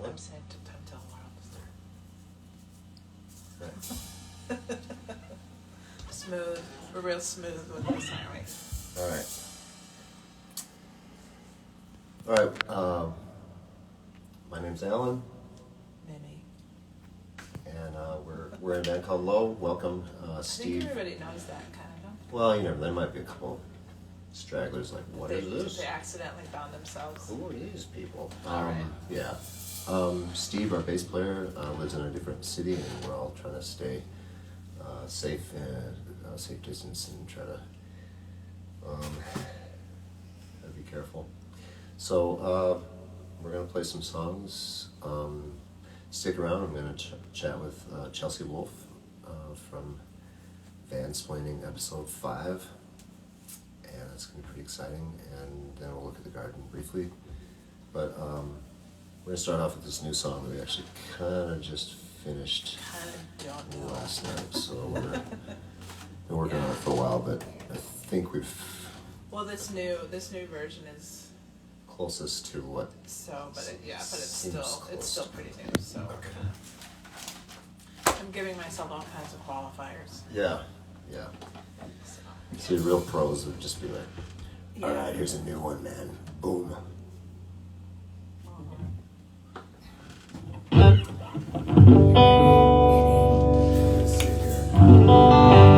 I'm saying time till tomorrow to start. Smooth. We're real smooth with this, aren't we? All right. My name's Alan. Mimi. And we're in a band called Low. Welcome, Steve. I think everybody knows that, kind of. Well, you know, there might be a couple stragglers like, what is this? They accidentally found themselves. Who are these people? All right. Yeah. Steve, our bass player, lives in a different city, and we're all trying to stay safe and safe distance and try to be careful. So we're gonna play some songs. Stick around. I'm gonna chat with Chelsea Wolfe from Vansplaining episode 5, and it's gonna be pretty exciting. And then we'll look at the garden briefly. But we're gonna start off with this new song that we actually kind of just finished last night. So we're been working on it for a while, but I think we've. Well, this new version is closest to what. So, but it's close. still pretty new. So Okay. I'm giving myself all kinds of qualifiers. Yeah. So. See, the real pros would just be like, all Yeah. right, here's a new one, man. Boom. Let's see here.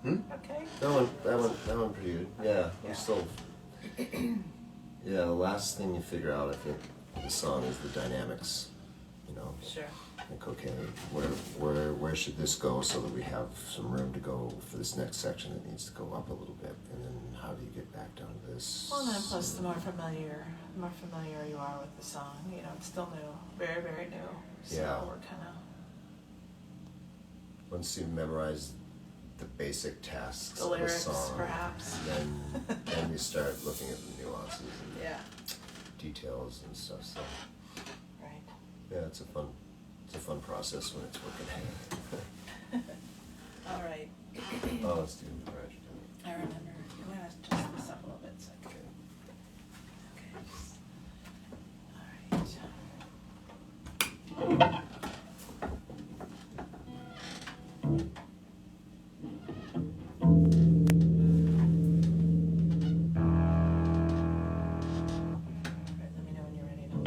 Okay. That one pretty good. Yeah, Yeah. I'm still. Yeah, the last thing you figure out, I think, with the song is the dynamics. You know, Sure. like okay, where should this go so that we have some room to go for this next section that needs to go up a little bit, and then how do you get back down to this? Well, then plus the more familiar you are with the song, you know, it's still new, very, very new. So Yeah. we're kind of Once you memorize the basic tasks the of a lyrics, song, perhaps. then you start looking at the nuances and Yeah. details and stuff. So Right. yeah, it's a fun process when it's working. All right. Oh, let's do Mariah. I remember. You want to adjust this up a little bit, so I can. Okay. Okay. All right. Let me know when you're ready to.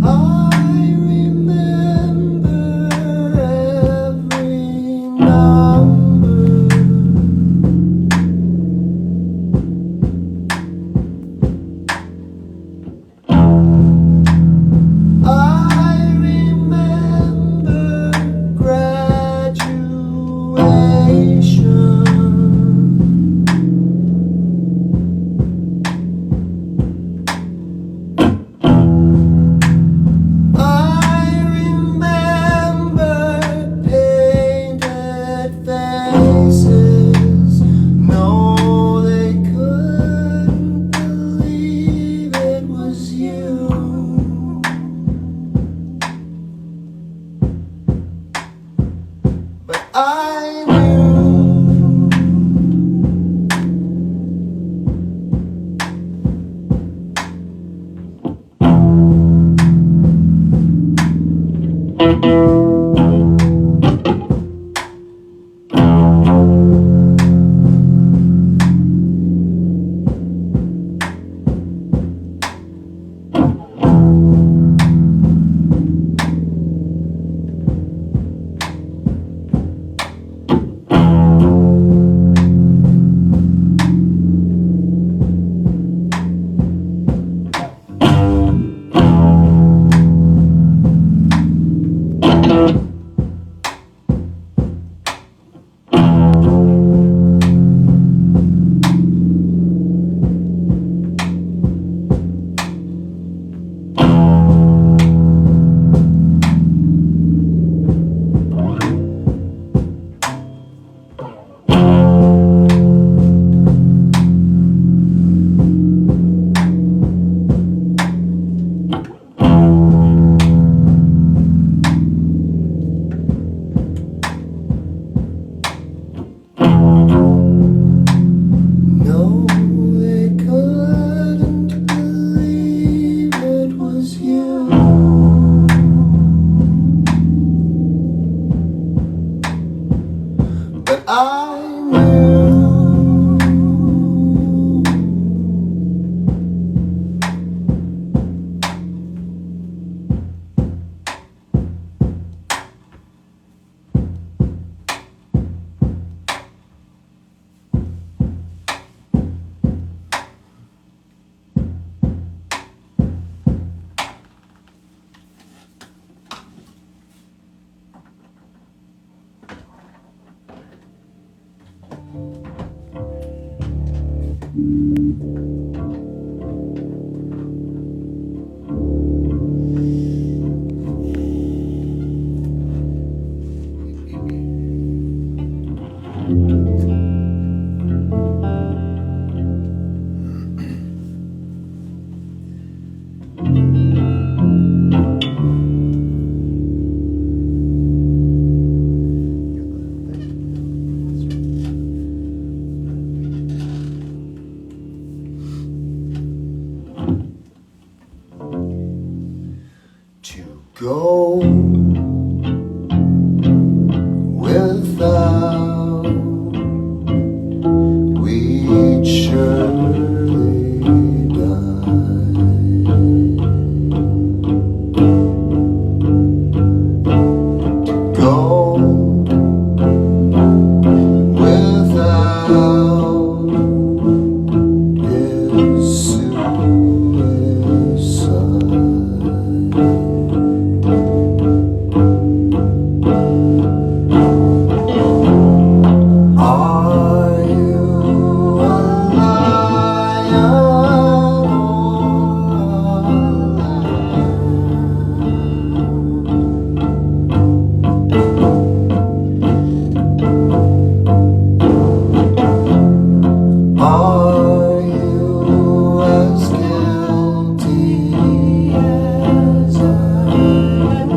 I remember every number. I remember graduation. I remember painted faces. No, they couldn't believe it was you. But I knew. go without, we'd surely die. Go without is Are you a liar Are you as guilty as I am?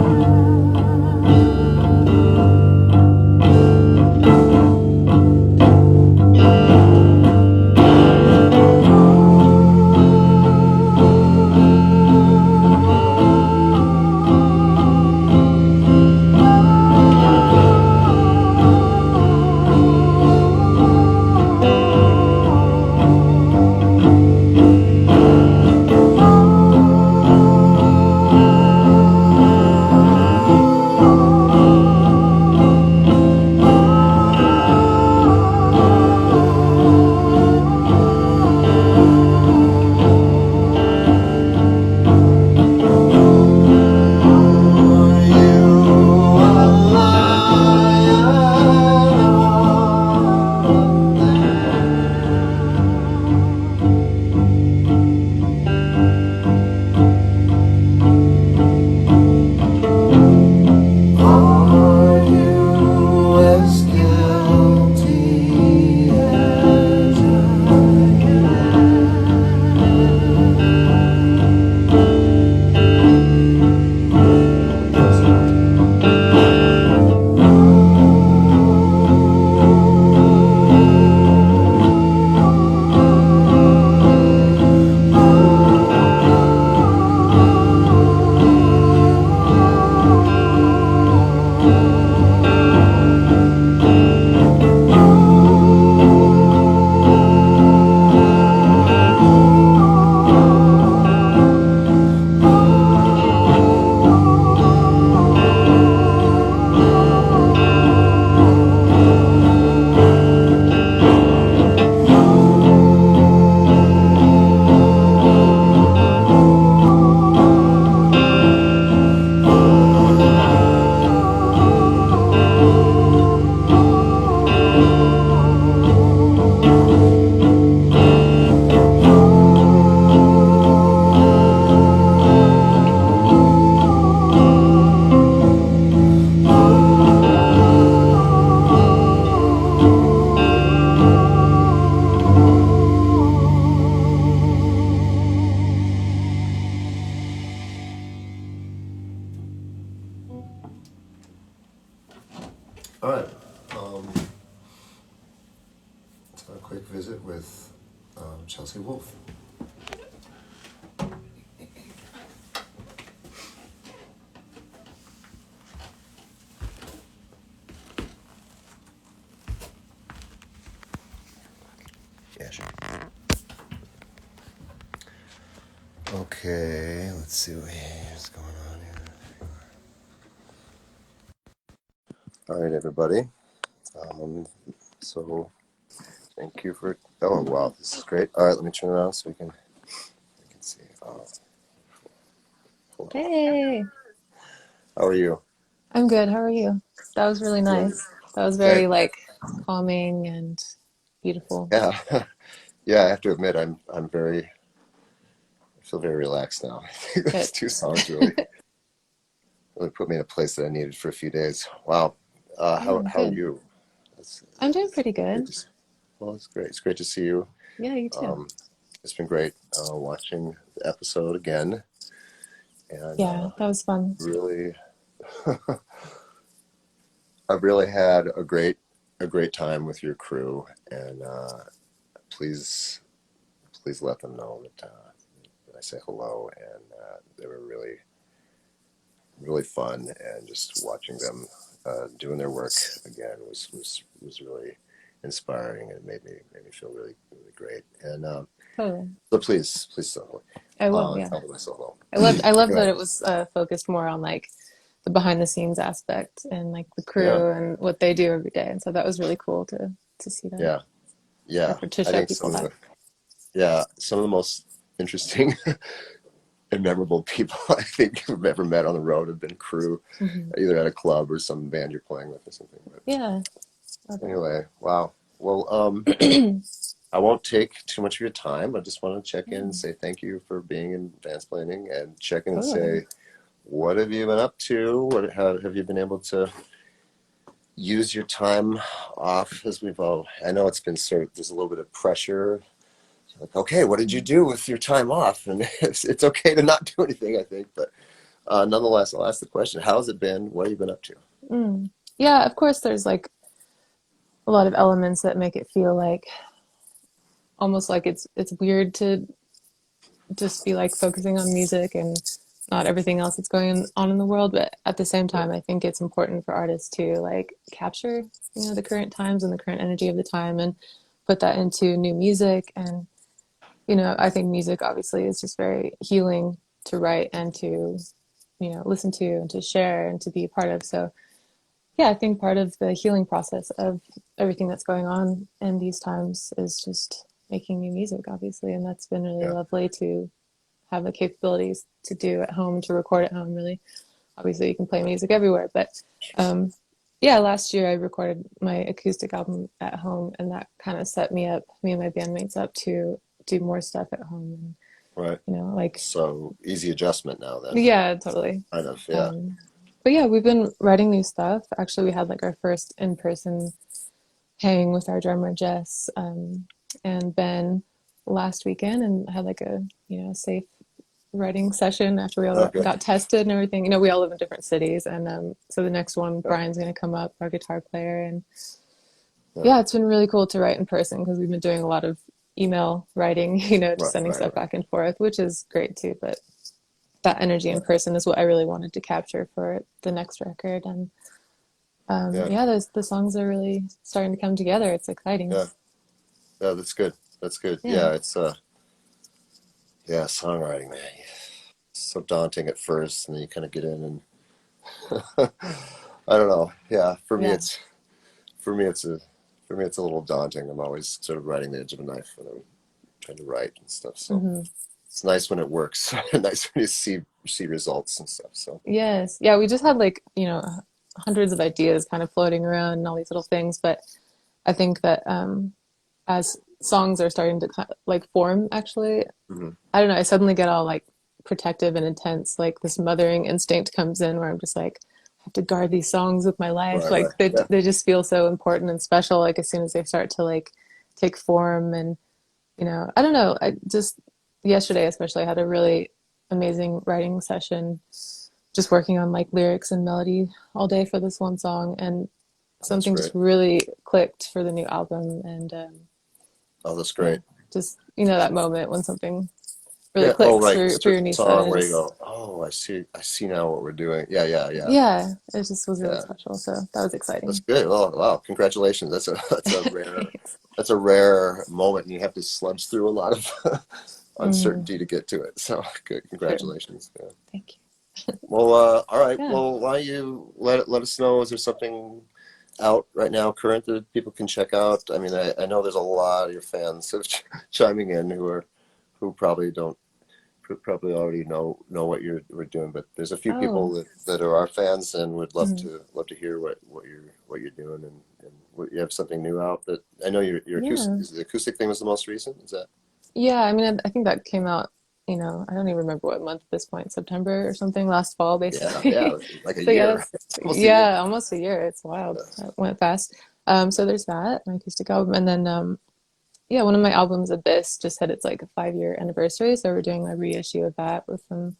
Are you as guilty as I All right. Let's have a quick visit with Chelsea Wolfe. Yeah, sure. Okay, let's see what's going on here. All right, everybody. So thank you for. Oh wow, this is great. All right, let me turn around so we can see. Hey, How are you? I'm good. How are you? That was really Good. nice. That was Hey, very calming and beautiful. yeah, yeah. I have to admit, I'm very. I feel very relaxed now. I think Good. those two songs really put me in a place that I needed for a few days. Wow. Yeah, How are good. you? It's, I'm doing pretty great good. to see. Well, it's great. It's great to see you. Yeah, you too. Um, it's been great watching the episode again, and Yeah, that was fun. really, I've really had a great time with your crew. And please, please let them know that I say hello. And they were really, really fun, and just watching them doing their work again was really inspiring, and made me feel really great. And Totally. so please I will, yeah. tell them I said hello. I loved Go that ahead. it was focused more on like the behind the scenes aspect and like the Yeah, crew and what they do every day. And so that was really cool to see that yeah, or yeah. to I show think people some of that. the most interesting and memorable people I think I've ever met on the road have been crew, Hmm. either at a club or some band you're playing with or something. But Yeah, love anyway, wow. Well, it. I won't take too much of your time. I just want to check in and Yeah, say thank you for being in Vansplaining, and check in and totally. say, what have you been up to? How have you been able to use your time off? As we've all, I know it's been there's a little bit of pressure. Like, okay, what did you do with your time off? And it's okay to not do anything, I think. But nonetheless, I'll ask the question: how's it been? What have you been up to? Mm. Yeah, of course, there's like a lot of elements that make it feel like almost like it's weird to just be like focusing on music and not everything else that's going on in the world. But at the same Yeah, time, I think it's important for artists to like capture, the current times and the current energy of the time and put that into new music. And, I think music obviously is just very healing to write and to, listen to and to share and to be a part of. So yeah, I think part of the healing process of everything that's going on in these times is just making new music, obviously. And that's been really yeah, lovely to have the capabilities to do at home, to record at home, really. Obviously, you can play music everywhere. But yeah, last year I recorded my acoustic album at home, and that kind of set me up, me and my bandmates up to do more stuff at home. right. And, like, So easy adjustment now, then. yeah, totally. Kind of, yeah. Um, but yeah, we've been writing new stuff. Actually, we had like our first in person hang with our drummer Jess and Ben last weekend, and had like a safe writing session after we all Okay. got tested and everything. We all live in different cities, and so the next one, Yeah, Brian's going to come up, our guitar player, and yeah. yeah, it's been really cool to write in person because we've been doing a lot of email writing, just Right, sending right, stuff right. back and forth, which is great too. But that energy in person is what I really wanted to capture for the next record, and Yeah, yeah, the songs are really starting to come together. It's exciting. yeah, yeah. That's good. That's good. Yeah. Yeah, it's yeah, songwriting, man. It's so daunting at first, and then you kind of get in, and I don't know. Yeah, Yeah. for me it's a for me it's a little daunting. I'm always sort of riding the edge of a knife when I'm trying to write and stuff. So Hmm. it's nice when it works. Nice when you see results and stuff. So Yes. Yeah, we just had like, hundreds of ideas kind of floating around and all these little things, but I think that as songs are starting to like form, actually, mhm. I don't know, I suddenly get all like protective and intense, like this mothering instinct comes in where I'm just like, I have to guard these songs with my life. Right, right. Like they Yeah, they just feel so important and special, like as soon as they start to like take form. And I don't know, I just yesterday especially I had a really amazing writing session, just working on like lyrics and melody all day for this one song, and that's something just great. really clicked for the new album. And Oh, that's yeah, great. just that moment when something really Yeah. Oh, clicks right. for your Certain new set, song and where you just go, oh, I see now what we're doing. Yeah, yeah, yeah, yeah, it just was really yeah. special. So that was That's exciting. good. Well, wow, congratulations. Thanks. That's a rare moment, and you have to sludge through a lot of Mm, uncertainty to get to it. So good. true. Congratulations. Yeah. Thank Well, all right. you. Yeah. Well, why don't you let us know? Is there something out right now, current, that people can check out? I mean, I know there's a lot of your fans sort of chiming in who probably don't who probably already know what we're doing, but there's a few Oh. people that are our fans and would love Mm, to hear what you're doing, and what, you have something new out. That I know your acoustic, yeah. is the acoustic thing was the most recent. Is that? Yeah. I mean, I think that came out. I don't even remember what month at this point, September or something, last fall, Yeah, yeah, basically. like a So yeah, year, that's almost a year. yeah, almost a year. It's wild. Yeah. It went fast. So there's that, my acoustic album, and then yeah, one of my albums, Abyss, just had its like a 5 year anniversary, so we're doing a reissue of that with some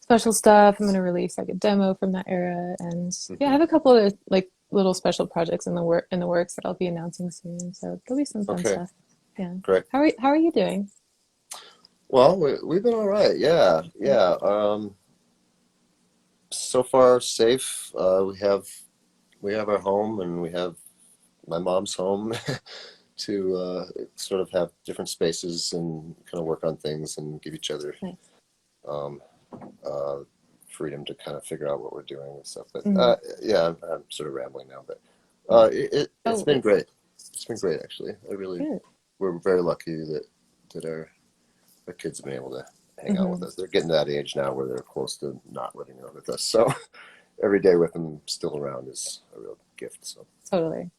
special stuff. I'm gonna release like a demo from that era, and yeah, I Hmm. have a couple of like little special projects in the works that I'll be announcing soon. So there'll be some fun Okay, stuff. Yeah. great. How are you doing? Well, we've been all right. Yeah, Good. yeah. So far safe. We have our home, and we have my mom's home to sort of have different spaces and kind of work on things and give each other Nice. um, uh, freedom to kind of figure out what we're doing and stuff. But Hmm. yeah, I'm sort of rambling now, but Yeah. it's Oh, been great. It's been great, actually. good. We're very lucky that our kids have been able to hang out with Hmm. us. They're getting to that age now where they're close to not living out with us. So every day with them still around is a real gift. So Totally.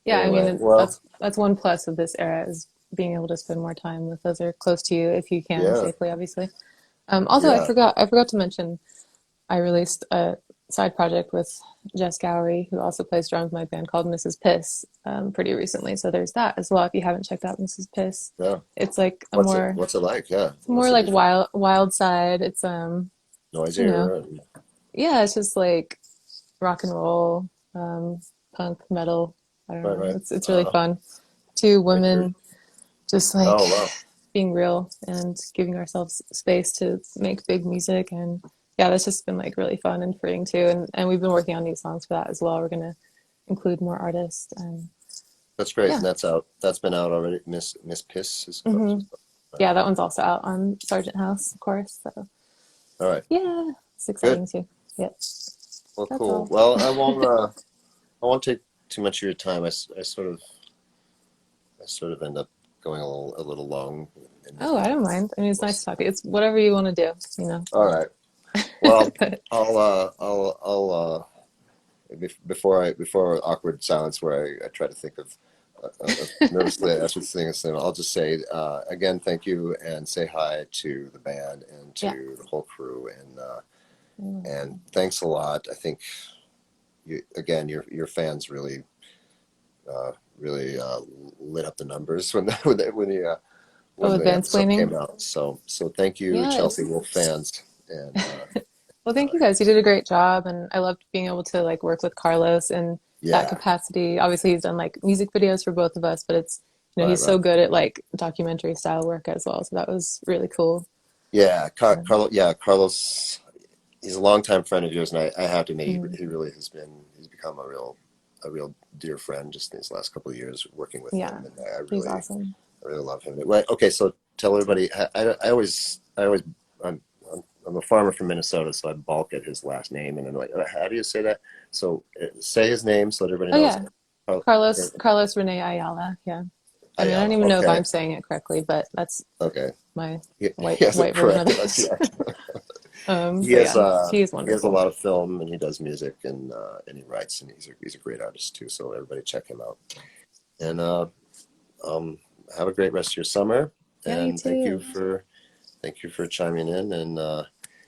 Yeah, I mean, anyway, well, that's one plus of this era is being able to spend more time with those that are close to you if you can yeah, safely, obviously. Also, yeah. I forgot to mention I released a side project with Jess Gowry, who also plays drums in my band called Mrs. Piss, pretty recently. So there's that as well. If you haven't checked out Mrs. Piss, Yeah. it's like What's it like? Yeah. it's more What's it like different? wild side. It's you know, Noisier and yeah, it's just like rock and roll, punk, metal. I don't right, know. right. It's really fun. Two I hear. women just like Oh wow. being real and giving ourselves space to make big music, and yeah, that's just been like really fun and freeing too, and we've been working on new songs for that as well. We're gonna include more artists, and That's great. yeah. And that's out. That's been out already. Miss Piss is called. Hmm. Yeah, that one's also out on Sargent House, of course, so All right. yeah, it's Good. exciting too. Yep, Well, that's cool. all. Well, I won't take too much of your time. I sort of end up going a little long. Oh, I don't mind. I mean, it's We'll nice to see. talk to you. It's whatever you want to do, you know. All right. Well, But before awkward silence where I try to think of nervously I should sing a thing. I'll just say again, thank you, and say hi to the band and yeah. to the whole crew, and Mm. thanks a lot. I think your fans really lit up the numbers when Oh, with the episode Vansplaining? came out. So thank you, Yeah, Chelsea it's Wolfe fans, and well, thank you guys. You did a great job, and I loved being able to like work with Carlos in that yeah, capacity. Obviously, he's done like music videos for both of us, but it's right, he's so right. good at like documentary style work as well. So that was really cool. Yeah, Um, Carlos. He's a longtime friend of yours, and I have to admit, mm, he really has been. He's become a real dear friend just in these last couple of years working with yeah, him, and I he's really, awesome. I really love him. Right, okay, so tell everybody. I always, I'm, I'm a farmer from Minnesota, so I balk at his last name, and I'm like, how do you say that? So say his name so that everybody Oh knows. yeah, Oh, Carlos Rene Ayala. Yeah, I mean I don't Ayala. even know if Okay, I'm saying it correctly, but that's okay. my He hasn't white version of corrected us it. yet. He But has yeah, he is he has a wonderful. lot of film, and he does music, and he writes, and he's a great artist too. So everybody check him out. And um, have a great rest of your summer. Yeah, you And too. thank you for chiming in.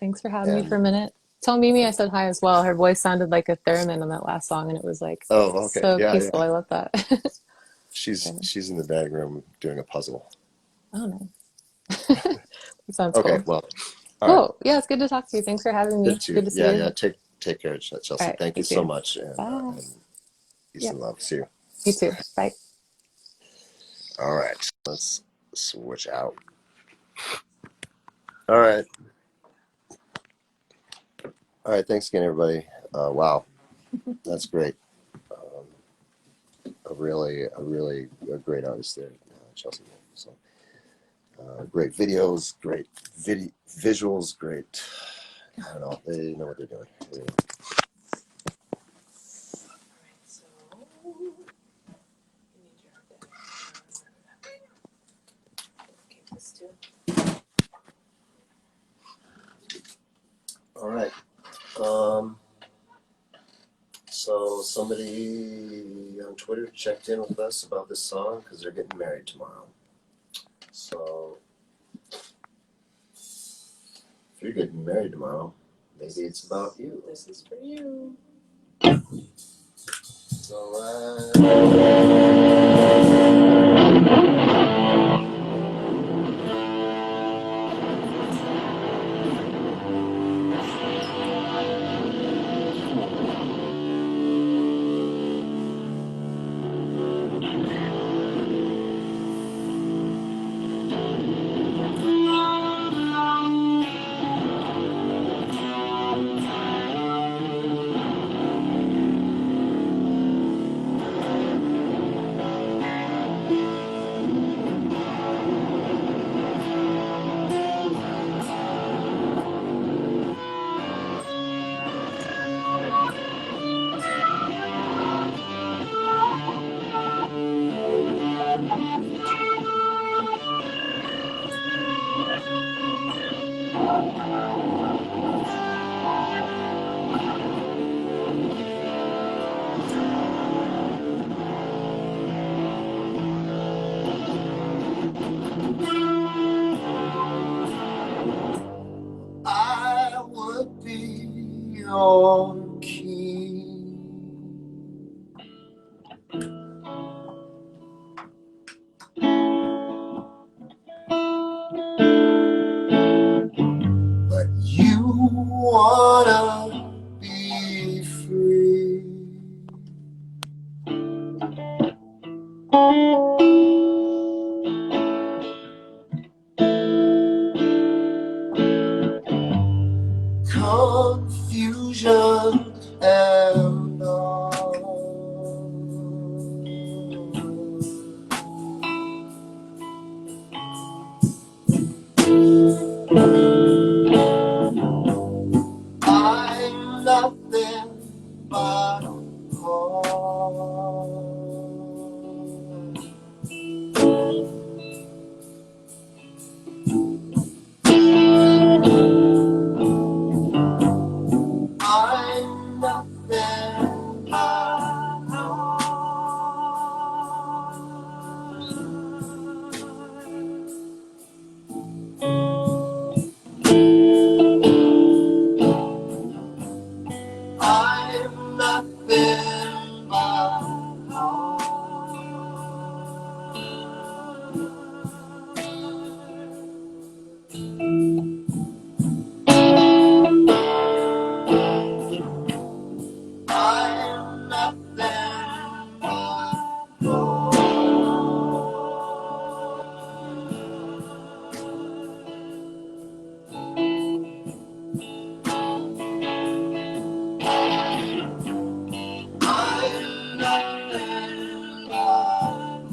Thanks for having me for And a minute. Tell Mimi I said hi as well. Her voice sounded like a theremin on that last song, and it was like oh, okay, so yeah, peaceful. yeah. I love that. She's So, she's in the dining room doing a puzzle. oh no, that sounds Okay, cool. well, all right. Cool. Yeah, it's good to talk to you. Thanks for having Good me. too. Good to see Yeah, you. yeah. Take care, All Chelsea. right, Thank you you so too. much, Bye. and peace Yep. and love. See you. You too. Bye. All right, let's switch out. All right. All right, thanks again, everybody. Wow, that's great. Um, a great artist there, Chelsea Wolfe. So great videos, great visuals, great. I don't know. They know what they're doing. Alright, so you need your update. Keep this too. All right. Um, so somebody on Twitter checked in with us about this song because they're getting married tomorrow. So if you're getting married tomorrow, maybe it's about you. This is for you. So your key. But you wanna be free. Confusion and all. I'm nothing but a call. I'm nothing but a I'm nothing but I'm nothing but I'm nothing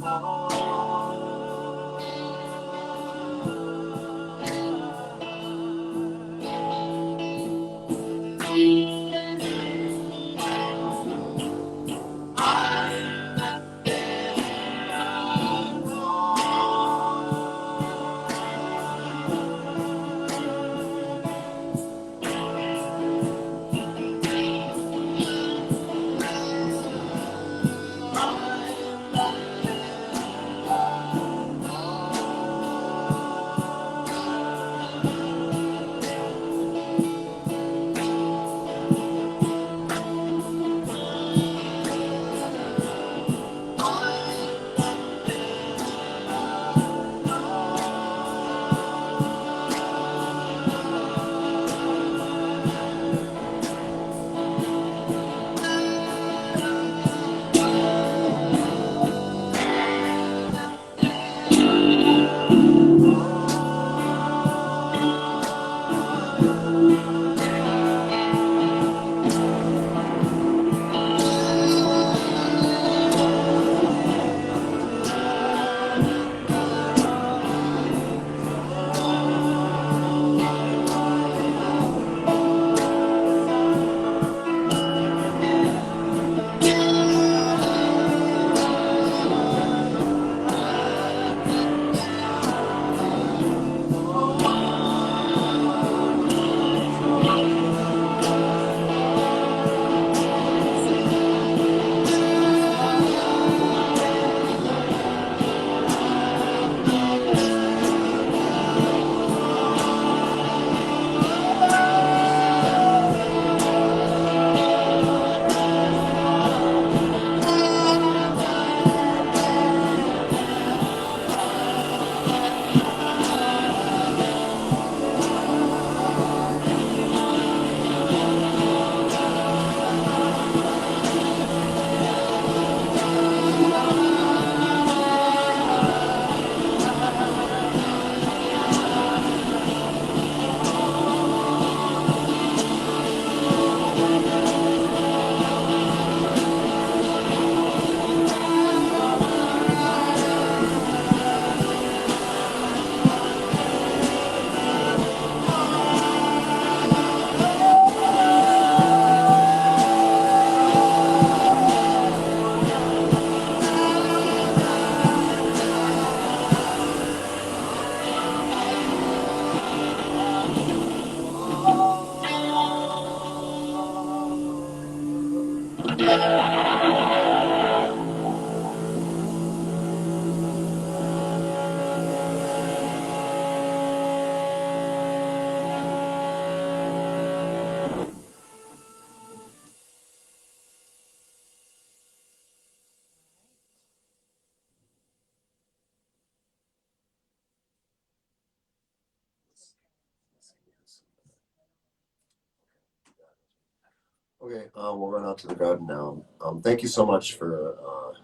Okay, we'll run out to the garden now. Thank you so much for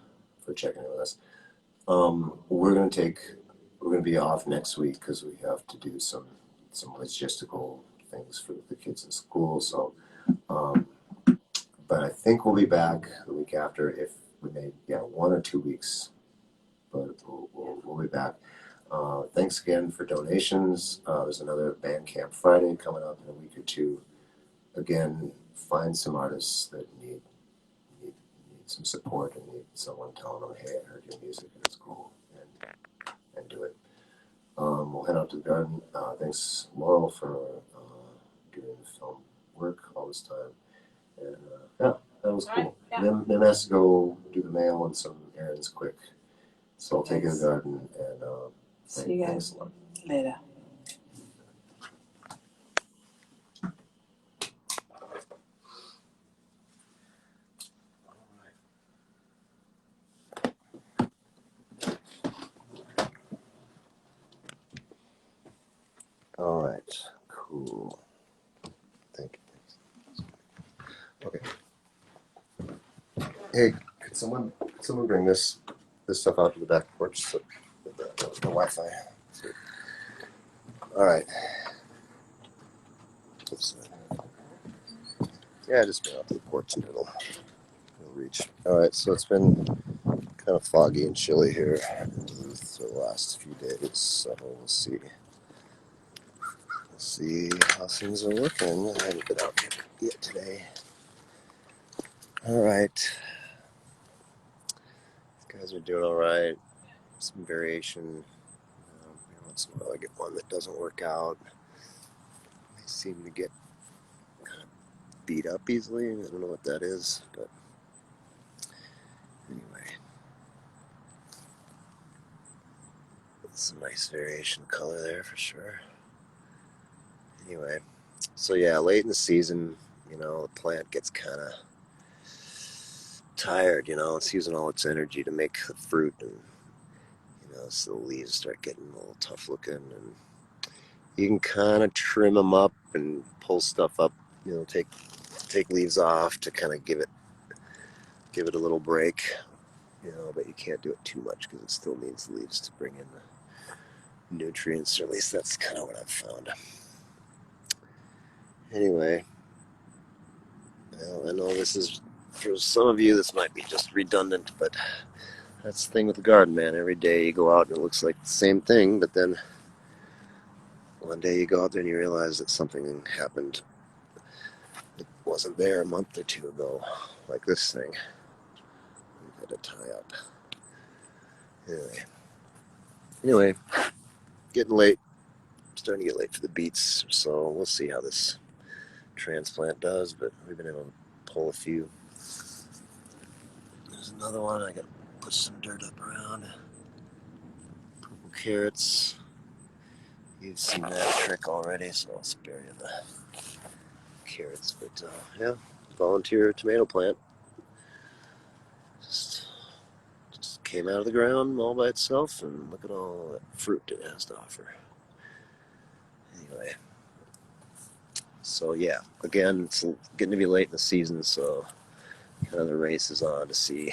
checking in with us. We're gonna be off next week because we have to do some logistical things for the kids in school. So, um, but I think we'll be back the week after if we made 1 or 2 weeks. But we'll be back. Thanks again for donations. There's another Band Camp Friday coming up in a week or two. Again, find some artists that need some support and need someone telling them, "Hey, I heard your music and it's cool," and do it. We'll head out to the garden. Thanks, Laurel, for doing the film work all this time. And yeah, that was cool. Right, yeah. Mim has to go do the mail and some errands quick. So I'll take you to the garden and see you guys later. All right, cool. Thank you. Okay. Hey, could someone bring this stuff out to the back porch so the Wi-Fi? All right. Yeah, just bring it out to the porch and it'll reach. All right, so it's been kind of foggy and chilly here for the last few days, so we'll see. We'll see how things are looking. I haven't been out yet today. All right. These guys are doing all right. Some variation. Once in a while I get one that doesn't work out. They seem to get kind of beat up easily. I don't know what that is, but anyway. It's a nice variation of color there for sure. Anyway, so yeah, late in the season, the plant gets kind of tired, it's using all its energy to make the fruit, and so the leaves start getting a little tough looking, and you can kind of trim them up and pull stuff up, take leaves off to kind of give it a little break, but you can't do it too much because it still needs leaves to bring in the nutrients, or at least that's kind of what I've found. Anyway, I know this is, for some of you, this might be just redundant, but that's the thing with the garden, man. Every day you go out and it looks like the same thing, but then one day you go out there and you realize that something happened that wasn't there a month or two ago, like this thing. We've had to tie up. Anyway, getting late. Starting to get late for the beets, so we'll see how this transplant does, but we've been able to pull a few. There's another one. I got to put some dirt up around. Purple carrots. You've seen that trick already, so I'll spare you the carrots. But yeah, volunteer tomato plant. Just came out of the ground all by itself, and look at all that fruit it has to offer. Anyway, so yeah, again, it's getting to be late in the season, so kind of the race is on to see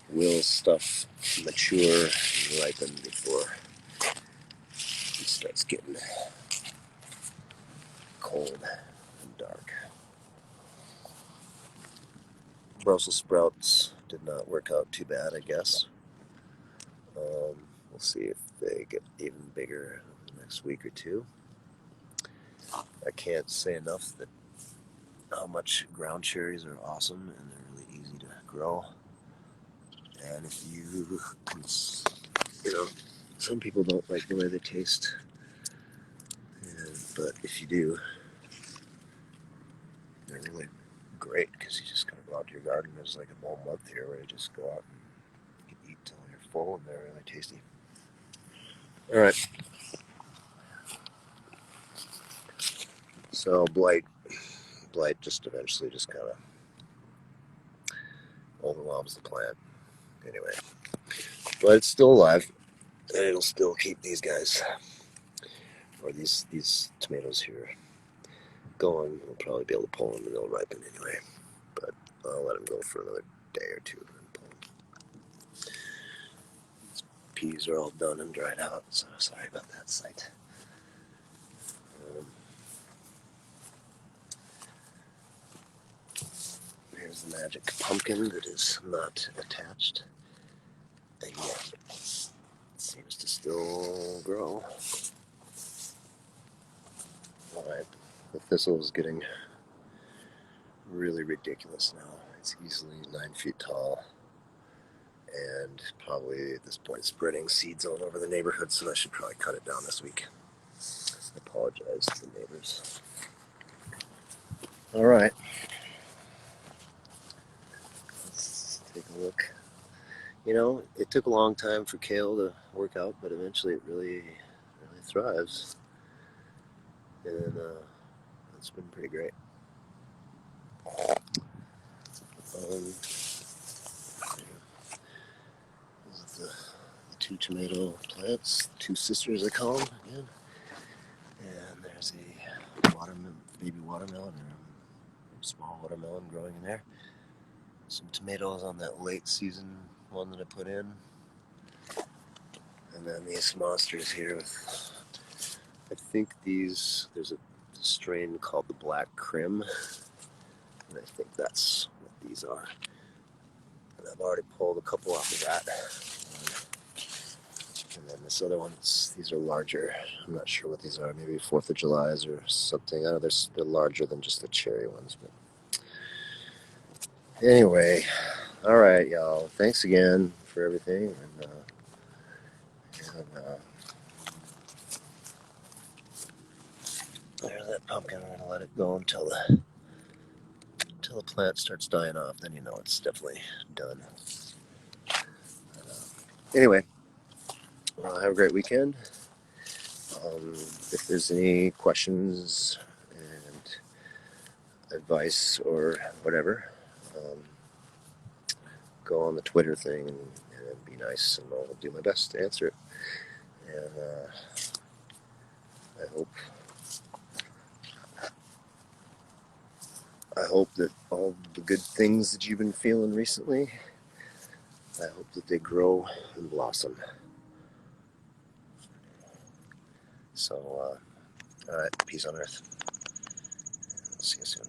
will stuff mature and ripen before it starts getting cold and dark. Brussels sprouts did not work out too bad, I guess. We'll see if they get even bigger in the next week or two. I can't say enough that how much ground cherries are awesome and they're really easy to grow. And if you some people don't like the way they taste, but if you do, they're really great because you just kind of go out to your garden. There's like a whole month here where you just go out and you can eat till you're full, and they're really tasty. All right. So blight just eventually just kind of overwhelms the plant. Anyway, but it's still alive, and it'll still keep these guys, or these tomatoes here, going, we'll probably be able to pull them and they'll ripen anyway. But I'll let them go for another day or two and pull them. These peas are all done and dried out, so sorry about that sight. Here's the magic pumpkin that is not attached, and yet it seems to still grow. Alright, the thistle is getting really ridiculous now. It's easily 9 feet tall, and probably at this point spreading seeds all over the neighborhood, so I should probably cut it down this week. I apologize to the neighbors. Alright, let's take a look. You know, it took a long time for kale to work out, but eventually it really thrives. And it's been pretty great. This is the 2 tomato plants, 2 sisters I call them again. And there's a baby watermelon, or a small watermelon growing in there. Some tomatoes on that late season one that I put in. And then these monsters here with, I think there's a strain called the Black Crim. And I think that's what these are. And I've already pulled a couple off of that. And then this other one, these are larger. I'm not sure what these are. Maybe 4th of July's or something. I know they're larger than just the cherry ones. But anyway, all right, y'all. Thanks again for everything. And there's that pumpkin. We're gonna let it go until the plant starts dying off. Then you know it's definitely done. Anyway, have a great weekend. If there's any questions and advice or whatever, go on the Twitter thing and be nice, and I'll do my best to answer it. And I hope that all the good things that you've been feeling recently, I hope that they grow and blossom. So, all right, peace on earth. See you soon.